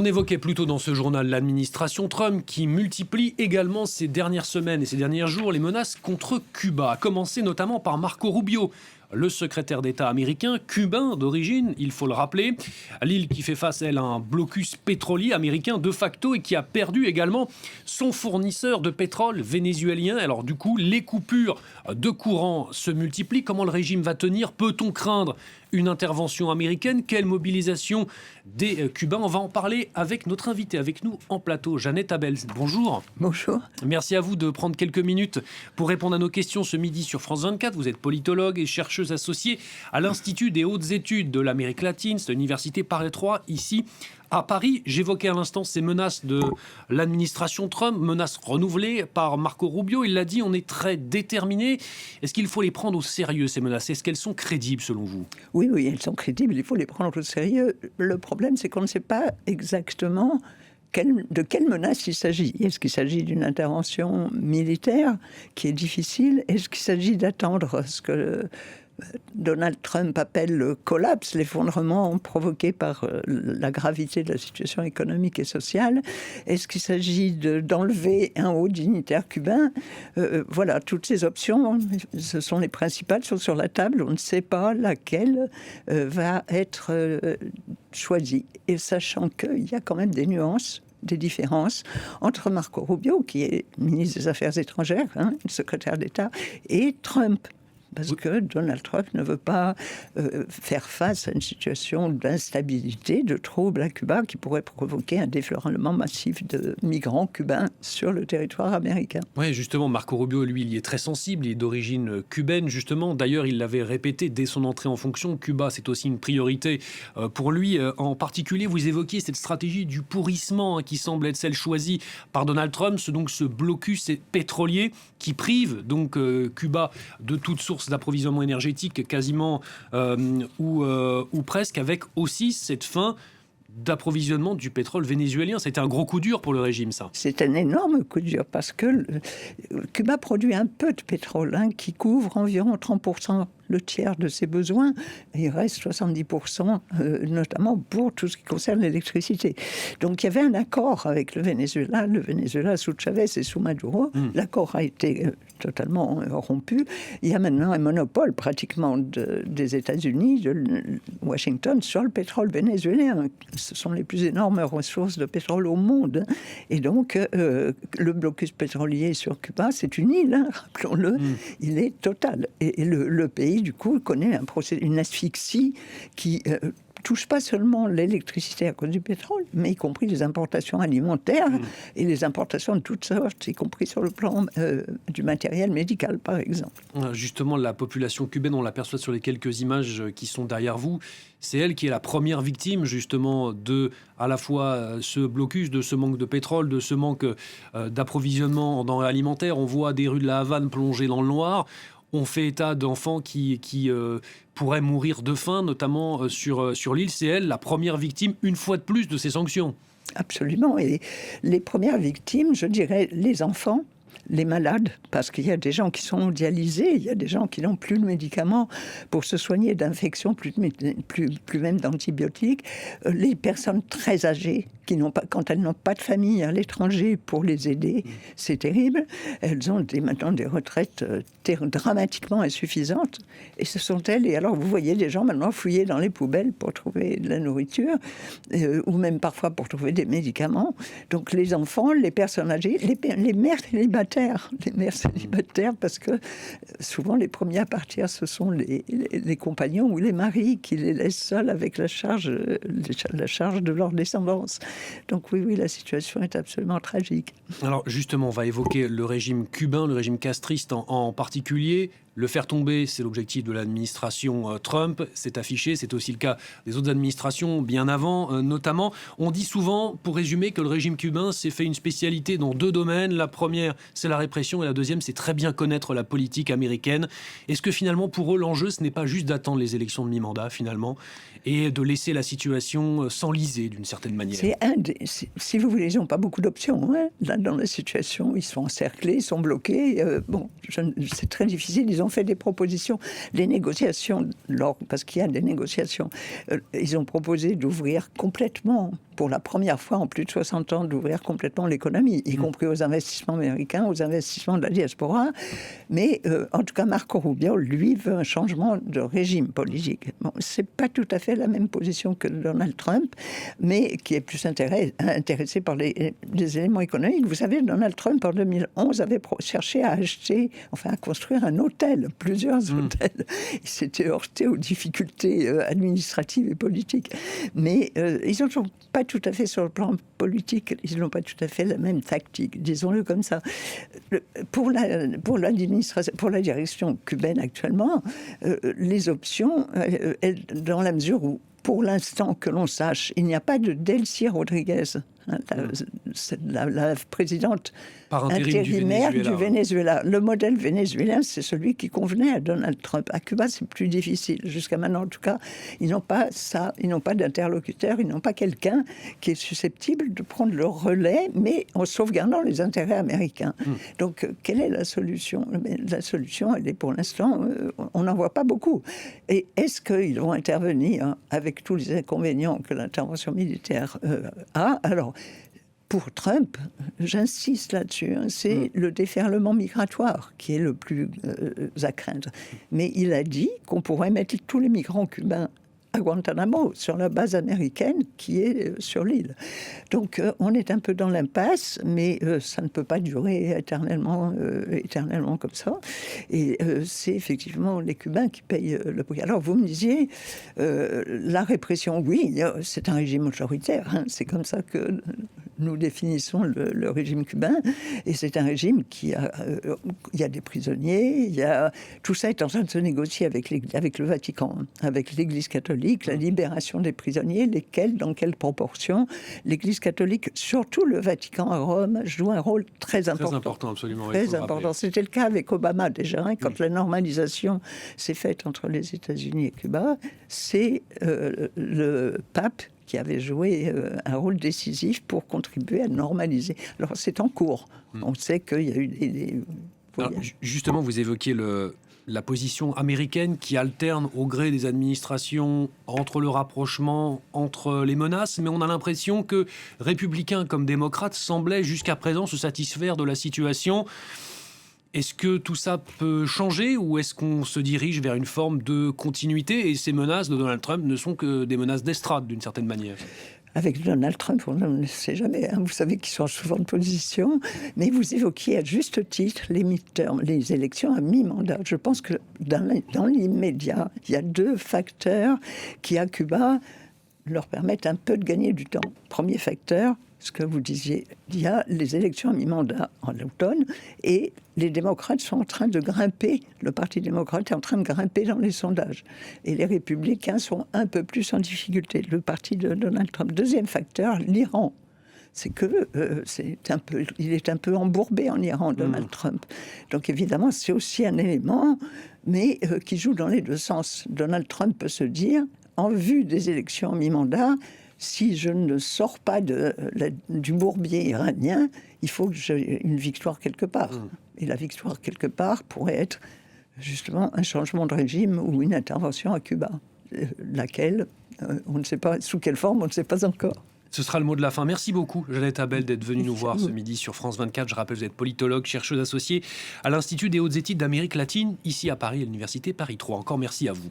On évoquait plutôt dans ce journal l'administration Trump qui multiplie également ces dernières semaines et ces derniers jours les menaces contre Cuba, à commencer notamment par Marco Rubio, le secrétaire d'État américain, cubain d'origine, il faut le rappeler. L'île qui fait face, elle, à un blocus pétrolier américain de facto et qui a perdu également son fournisseur de pétrole vénézuélien. Alors du coup, les coupures de courant se multiplient. Comment le régime va tenir? Peut-on craindre une intervention américaine? Quelle mobilisation des Cubains? On va en parler avec notre invité, avec nous en plateau, Jeannette Abel. Bonjour. Bonjour. Merci à vous de prendre quelques minutes pour répondre à nos questions ce midi sur France 24. Vous êtes politologue et chercheuse associée à l'Institut des hautes études de l'Amérique latine, c'est l'université Paris 3, ici à Paris. J'évoquais à l'instant ces menaces de l'administration Trump, menaces renouvelées par Marco Rubio. Il l'a dit, on est très déterminés. Est-ce qu'il faut les prendre au sérieux, ces menaces? Est-ce qu'elles sont crédibles selon vous? Oui, elles sont crédibles, il faut les prendre au sérieux. Le problème, c'est qu'on ne sait pas exactement de quelle menace il s'agit. Est-ce qu'il s'agit d'une intervention militaire qui est difficile? Est-ce qu'il s'agit d'attendre ce que Donald Trump appelle le collapse, l'effondrement provoqué par la gravité de la situation économique et sociale? Est-ce qu'il s'agit d'enlever un haut dignitaire cubain? Voilà, toutes ces options, ce sont les principales, sont sur la table. On ne sait pas laquelle va être choisie. Et sachant qu'il y a quand même des nuances, des différences entre Marco Rubio, qui est ministre des Affaires étrangères, secrétaire d'État, et Trump. Parce que Donald Trump ne veut pas faire face à une situation d'instabilité, de troubles à Cuba qui pourrait provoquer un déferlement massif de migrants cubains sur le territoire américain. Oui, justement, Marco Rubio, lui, il y est très sensible, il est d'origine cubaine, justement. D'ailleurs, il l'avait répété dès son entrée en fonction. Cuba, c'est aussi une priorité pour lui. En particulier, vous évoquiez cette stratégie du pourrissement qui semble être celle choisie par Donald Trump, donc ce blocus pétrolier qui prive donc Cuba de toute source d'approvisionnement énergétique quasiment ou presque, avec aussi cette fin d'approvisionnement du pétrole vénézuélien. C'était un gros coup dur pour le régime, ça. C'est un énorme coup dur parce que Cuba produit un peu de pétrole qui couvre environ 30%, le tiers de ses besoins. Et il reste 70%, notamment pour tout ce qui concerne l'électricité. Donc il y avait un accord avec le Venezuela sous Chavez et sous Maduro. L'accord a été totalement rompu. Il y a maintenant un monopole pratiquement des États-Unis, de Washington, sur le pétrole vénézuélien. Ce sont les plus énormes ressources de pétrole au monde. Et donc, le blocus pétrolier sur Cuba, c'est une île, rappelons-le, il est total. Et le pays, du coup, connaît une asphyxie qui touche pas seulement l'électricité à cause du pétrole, mais y compris les importations alimentaires et les importations de toutes sortes, y compris sur le plan du matériel médical, par exemple. Justement, la population cubaine, on l'aperçoit sur les quelques images qui sont derrière vous, c'est elle qui est la première victime, justement, de à la fois ce blocus, de ce manque de pétrole, de ce manque d'approvisionnement en denrées alimentaires. On voit des rues de la Havane plongées dans le noir. On fait état d'enfants qui pourraient mourir de faim, notamment sur l'île. C'est elle, la première victime, une fois de plus, de ces sanctions. Absolument. Et les premières victimes, je dirais, les enfants, les malades, parce qu'il y a des gens qui sont dialysés, il y a des gens qui n'ont plus de médicaments pour se soigner d'infections, plus même d'antibiotiques, les personnes très âgées, quand elles n'ont pas de famille à l'étranger pour les aider, c'est terrible. Elles ont maintenant des retraites dramatiquement insuffisantes, et ce sont elles. Et alors vous voyez des gens maintenant fouiller dans les poubelles pour trouver de la nourriture, ou même parfois pour trouver des médicaments. Donc les enfants, les personnes âgées, les mères célibataires, parce que souvent les premiers à partir, ce sont les compagnons ou les maris qui les laissent seuls avec la charge de leur descendance. Donc oui, la situation est absolument tragique. Alors justement, on va évoquer le régime cubain, le régime castriste en particulier. Le faire tomber, c'est l'objectif de l'administration Trump. C'est affiché, c'est aussi le cas des autres administrations bien avant, notamment. On dit souvent, pour résumer, que le régime cubain s'est fait une spécialité dans deux domaines. La première, c'est la répression, et la deuxième, c'est très bien connaître la politique américaine. Est-ce que finalement, pour eux, l'enjeu, ce n'est pas juste d'attendre les élections de mi-mandat, finalement, et de laisser la situation s'enliser d'une certaine manière? Si vous voulez, ils n'ont pas beaucoup d'options. Là, dans la situation, ils sont encerclés, ils sont bloqués. C'est très difficile. Ils Ils ont fait des propositions, les négociations, parce qu'il y a des négociations, ils ont proposé d'ouvrir complètement, pour la première fois en plus de 60 ans, d'ouvrir complètement l'économie, y compris aux investissements américains, aux investissements de la diaspora. Mais en tout cas, Marco Rubio, lui, veut un changement de régime politique. Bon, c'est pas tout à fait la même position que Donald Trump, mais qui est plus intéressé par les éléments économiques. Vous savez, Donald Trump, en 2011, avait cherché à à construire un hôtel, plusieurs hôtels. Il s'était heurté aux difficultés administratives et politiques. Mais ils n'ont pas tout à fait, sur le plan politique, ils n'ont pas tout à fait la même tactique, disons-le comme ça. Pour l'administration, pour la direction cubaine actuellement, les options, dans la mesure où, pour l'instant que l'on sache, il n'y a pas de Delcy Rodriguez, la présidente intérimaire du Venezuela. Le modèle vénézuélien, c'est celui qui convenait à Donald Trump. À Cuba, c'est plus difficile. Jusqu'à maintenant, en tout cas, ils n'ont pas ça, ils n'ont pas d'interlocuteur, ils n'ont pas quelqu'un qui est susceptible de prendre le relais, mais en sauvegardant les intérêts américains. Donc, quelle est la solution ? La solution, elle est pour l'instant, on n'en voit pas beaucoup. Et est-ce qu'ils vont intervenir avec tous les inconvénients que l'intervention militaire a ? Alors, pour Trump, j'insiste là-dessus, c'est le déferlement migratoire qui est le plus à craindre. Mais il a dit qu'on pourrait mettre tous les migrants cubains à Guantanamo, sur la base américaine qui est sur l'île. Donc on est un peu dans l'impasse, mais ça ne peut pas durer éternellement comme ça. Et c'est effectivement les Cubains qui payent le prix. Alors vous me disiez, la répression, oui, c'est un régime autoritaire. C'est comme ça que nous définissons le régime cubain. Et c'est un régime il y a des prisonniers, tout ça est en train de se négocier avec le Vatican, avec l'Église catholique, la libération des prisonniers, dans quelle proportion. L'Église catholique, surtout le Vatican à Rome, joue un rôle très important. Très important, absolument. Très important. C'était le cas avec Obama déjà, quand la normalisation s'est faite entre les États-Unis et Cuba. C'est le pape qui avait joué un rôle décisif pour contribuer à normaliser. Alors c'est en cours. On sait qu'il y a eu des Alors, justement, vous évoquiez la position américaine qui alterne au gré des administrations entre le rapprochement, entre les menaces, mais on a l'impression que républicains comme démocrates semblaient jusqu'à présent se satisfaire de la situation. Est-ce que tout ça peut changer ou est-ce qu'on se dirige vers une forme de continuité et ces menaces de Donald Trump ne sont que des menaces d'estrade d'une certaine manière ? Avec Donald Trump, on ne sait jamais. Vous savez qu'ils sont souvent de position. Mais vous évoquiez à juste titre les midterms, les élections à mi-mandat. Je pense que dans l'immédiat, il y a deux facteurs qui, à Cuba, leur permettent un peu de gagner du temps. Premier facteur, ce que vous disiez, il y a les élections à mi-mandat en automne et les démocrates sont en train de grimper, le Parti démocrate est en train de grimper dans les sondages. Et les républicains sont un peu plus en difficulté, le parti de Donald Trump. Deuxième facteur, l'Iran. C'est que il est un peu embourbé en Iran, Donald Trump. Donc évidemment, c'est aussi un élément, mais qui joue dans les deux sens. Donald Trump peut se dire, en vue des élections à mi-mandat, si je ne sors pas du bourbier iranien, il faut que j'ai une victoire quelque part. Et la victoire quelque part pourrait être justement un changement de régime ou une intervention à Cuba. Laquelle, on ne sait pas, sous quelle forme, on ne sait pas encore. Ce sera le mot de la fin. Merci beaucoup, Jeannette Abel, d'être venue nous voir ce midi sur France 24. Je rappelle, vous êtes politologue, chercheuse associée à l'Institut des hautes études d'Amérique latine, ici à Paris, à l'Université Paris 3. Encore merci à vous.